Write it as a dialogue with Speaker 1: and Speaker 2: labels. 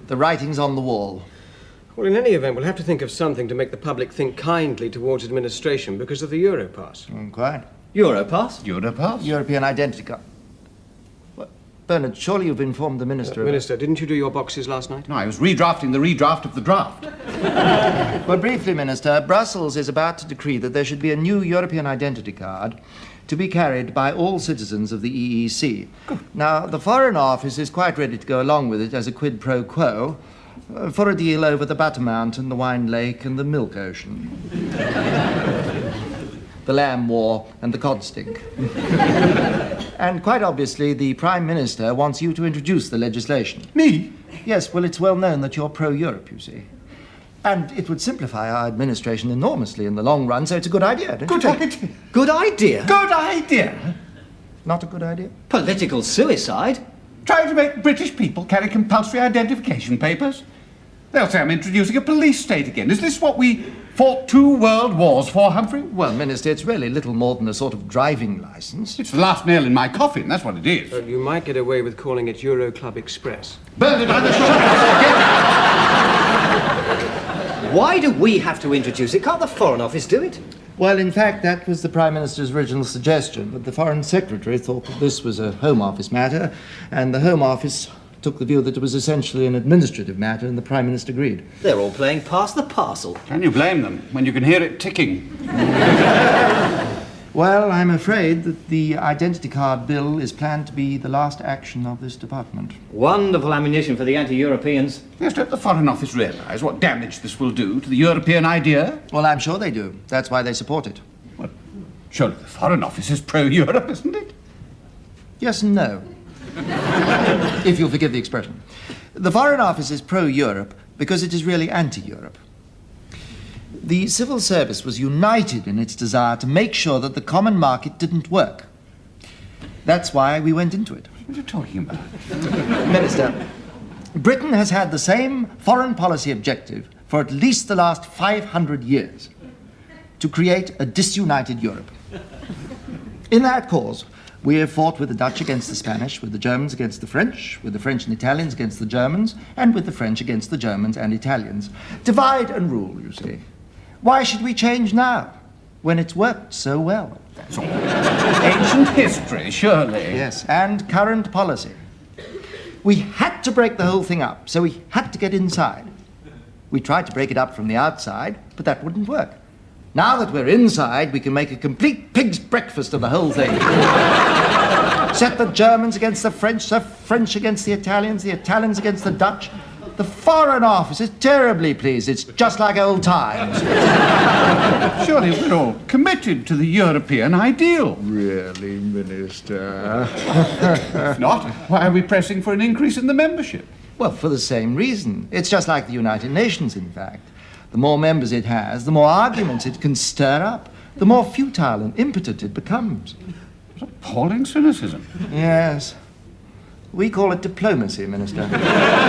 Speaker 1: The writing's on the wall.
Speaker 2: Well, in any event, we'll have to think of something to make the public think kindly towards administration because of the Europass.
Speaker 1: Quite.
Speaker 3: Europass?
Speaker 4: Europass?
Speaker 1: European identity card. What? Bernard, surely you've informed the Minister of...
Speaker 2: Minister, didn't you do your boxes last night?
Speaker 4: No, I was redrafting the redraft of the draft.
Speaker 1: Well, briefly, Minister, Brussels is about to decree that there should be a new European identity card to be carried by all citizens of the EEC. Now, the Foreign Office is quite ready to go along with it as a quid pro quo for a deal over the Butter Mountain, the Wine Lake, and the Milk Ocean. The Lamb War and the Cod Stink. And quite obviously, the Prime Minister wants you to introduce the legislation.
Speaker 4: Me?
Speaker 1: Yes, well, it's well known that you're pro-Europe, you see. And it would simplify our administration enormously in the long run, so it's a good idea, don't you
Speaker 4: Good
Speaker 1: think?
Speaker 4: idea.
Speaker 3: Good idea.
Speaker 4: Good idea.
Speaker 1: Not a good idea?
Speaker 3: Political suicide?
Speaker 4: Trying to make British people carry compulsory identification papers. They'll say I'm introducing a police state again. Is this what we fought 2 world wars for, Humphrey?
Speaker 1: Well, Minister, it's really little more than a sort of driving licence.
Speaker 4: It's the last nail in my coffin, that's what it is.
Speaker 2: Well, you might get away with calling it Euro Club Express.
Speaker 4: Bernard,
Speaker 3: Why do we have to introduce it? Can't the Foreign Office do it?
Speaker 1: Well, in fact, that was the Prime Minister's original suggestion, but the Foreign Secretary thought that this was a Home Office matter, and the Home Office took the view that it was essentially an administrative matter, and the Prime Minister agreed.
Speaker 3: They're all playing pass the parcel.
Speaker 4: Can you blame them when you can hear it ticking?
Speaker 1: Well, I'm afraid that the identity card bill is planned to be the last action of this department.
Speaker 3: Wonderful ammunition for the anti-Europeans.
Speaker 4: Yes, don't the Foreign Office realise what damage this will do to the European idea?
Speaker 1: Well, I'm sure they do. That's why they support it.
Speaker 4: Well, surely the Foreign Office is pro-Europe, isn't it?
Speaker 1: Yes and no. If you'll forgive the expression. The Foreign Office is pro-Europe because it is really anti-Europe. The civil service was united in its desire to make sure that the common market didn't work. That's why we went into it.
Speaker 4: What are you talking about?
Speaker 1: Minister, Britain has had the same foreign policy objective for at least the last 500 years, to create a disunited Europe. In that cause, we have fought with the Dutch against the Spanish, with the Germans against the French, with the French and Italians against the Germans, and with the French against the Germans and Italians. Divide and rule, you see. Why should we change now, when it's worked so well?
Speaker 4: It's all ancient history, surely.
Speaker 1: Yes, and current policy. We had to break the whole thing up, so we had to get inside. We tried to break it up from the outside, but that wouldn't work. Now that we're inside, we can make a complete pig's breakfast of the whole thing. Set the Germans against the French against the Italians against the Dutch. The Foreign Office is terribly pleased. It's just like old times.
Speaker 4: Surely we're all committed to the European ideal.
Speaker 1: Really, Minister?
Speaker 4: If not, why are we pressing for an increase in the membership?
Speaker 1: Well, for the same reason. It's just like the United Nations, in fact. The more members it has, the more arguments it can stir up, the more futile and impotent it becomes.
Speaker 4: What appalling cynicism.
Speaker 1: Yes. We call it diplomacy, Minister.